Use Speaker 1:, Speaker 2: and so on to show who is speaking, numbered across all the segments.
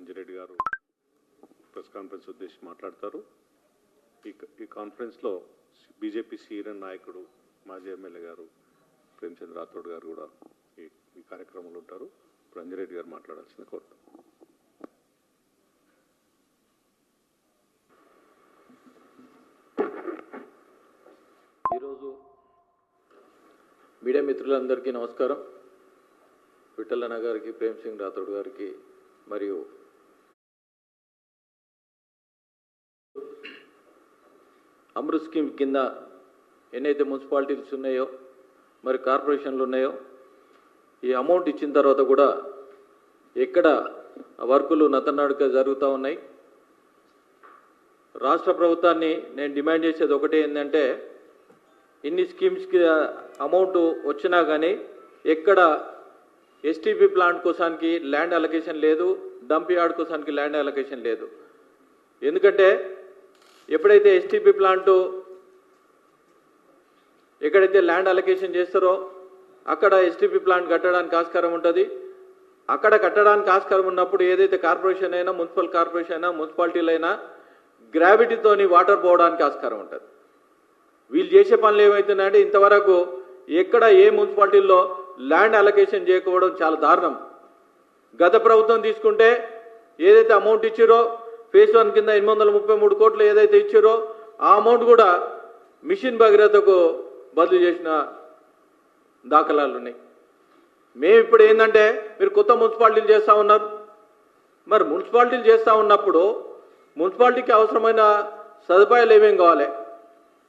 Speaker 1: అంజిరెడ్డి గారు press conference ఉద్దేశించి మాట్లాడతారు. ఈ కాన్ఫరెన్స్లో బీజేపీ సీనియర్ నాయకుడు మాజీ ఎమ్మెల్యే గారు ప్రేమచంద్ర రాథోడ్ గారు కూడా ఈ కార్యక్రమంలో ఉంటారు. ఇప్పుడు అంజిరెడ్డి గారు మాట్లాడాల్సింది కోరుతాం.
Speaker 2: ఈరోజు మీడియా మిత్రులందరికీ నమస్కారం. విఠలన్న గారికి, ప్రేమసింగ్ రాథోడ్ గారికి మరియు అమృత్ స్కీమ్ కింద ఎన్నైతే మున్సిపాలిటీస్ ఉన్నాయో మరి కార్పొరేషన్లు ఉన్నాయో ఈ అమౌంట్ ఇచ్చిన తర్వాత కూడా ఎక్కడ వర్కులు నత్తనడక జరుగుతూ ఉన్నాయి. రాష్ట్ర ప్రభుత్వాన్ని నేను డిమాండ్ చేసేది ఒకటే ఏంటంటే, ఇన్ని స్కీమ్స్కి అమౌంట్ వచ్చినా కానీ ఎక్కడ ఎస్టీపీ ప్లాంట్ కోసానికి ల్యాండ్ అలొకేషన్ లేదు, డంప్ యార్డ్ కోసానికి ల్యాండ్ అలొకేషన్ లేదు. ఎందుకంటే ఎప్పుడైతే ఎస్టీపీ ప్లాంటు ఎక్కడైతే ల్యాండ్ అలొకేషన్ చేస్తారో అక్కడ ఎస్టీపీ ప్లాంట్ కట్టడానికి ఆస్కారం ఉంటుంది. అక్కడ కట్టడానికి ఆస్కారం ఉన్నప్పుడు ఏదైతే కార్పొరేషన్ అయినా, మున్సిపల్ కార్పొరేషన్ అయినా, మున్సిపాలిటీలు అయినా గ్రావిటీతోని వాటర్ పోవడానికి ఆస్కారం ఉంటుంది. వీళ్ళు చేసే పనులు ఏమవుతున్నాయంటే ఇంతవరకు ఎక్కడ ఏ మున్సిపాలిటీల్లో ల్యాండ్ అలొకేషన్ చేయకపోవడం చాలా దారుణం. గత ప్రభుత్వం తీసుకుంటే ఏదైతే అమౌంట్ ఇచ్చారో ఫేజ్ 1 కింద 833 కోట్లు ఏదైతే ఇచ్చారో ఆ అమౌంట్ కూడా మిషన్ భగీరథకు బదిలీ చేసిన దాఖలాలు ఉన్నాయి. మేము ఇప్పుడు ఏంటంటే మీరు కొత్త మున్సిపాలిటీలు చేస్తూ ఉన్నారు. మరి మున్సిపాలిటీలు చేస్తూ ఉన్నప్పుడు మున్సిపాలిటీకి అవసరమైన సదుపాయాలు ఏమేం కావాలి?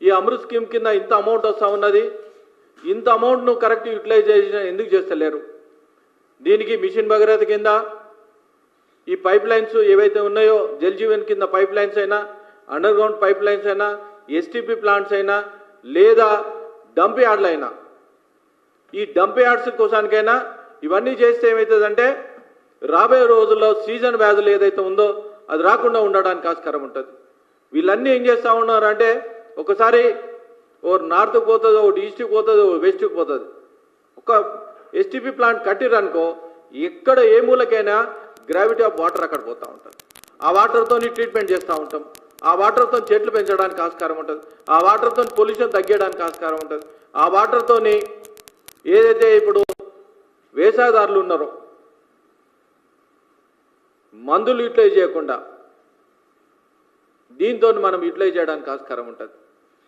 Speaker 2: ఈ అమృత్ స్కీమ్ కింద ఇంత అమౌంట్ వస్తూ ఉన్నది, ఇంత అమౌంట్ను కరెక్ట్ యూటిలైజేషన్ ఎందుకు చేస్తలేరు? దీనికి మిషన్ భగీరథ కింద ఈ పైప్ లైన్స్ ఏవైతే ఉన్నాయో జల్ జీవన్ కింద పైప్ లైన్స్ అయినా, అండర్ గ్రౌండ్ పైప్ లైన్స్ అయినా, ఎస్టీపీ ప్లాంట్స్ అయినా, లేదా డంప్ యార్డ్లు అయినా, ఈ డంప్ యార్డ్స్ కోసానికైనా ఇవన్నీ చేస్తే ఏమవుతుందంటే రాబోయే రోజుల్లో సీజన్ వ్యాధులు ఏదైతే ఉందో అది రాకుండా ఉండడానికి ఆస్కారం ఉంటుంది. వీళ్ళన్నీ ఏం చేస్తూ ఉన్నారంటే ఒకసారి ఓ నార్త్కి పోతుంది, ఒకటి ఈస్ట్కి పోతుంది, ఓ వెస్ట్కి పోతుంది. ఒక ఎస్టీపీ ప్లాంట్ కట్టిరనుకో ఎక్కడ ఏ మూలకైనా గ్రావిటీ ఆఫ్ వాటర్ అక్కడ పోతూ ఉంటుంది. ఆ వాటర్తో ట్రీట్మెంట్ చేస్తూ ఉంటాం. ఆ వాటర్తో చెట్లు పెంచడానికి ఆస్కారం ఉంటుంది. ఆ వాటర్తో పొల్యూషన్ తగ్గడానికి ఆస్కారం ఉంటుంది. ఆ వాటర్తో ఏదైతే ఇప్పుడు వ్యవసాయదారులు ఉన్నారో మందులు యూటిలైజ్ చేయకుండా దీంతో మనం యూటిలైజ్ చేయడానికి ఆస్కారం ఉంటుంది.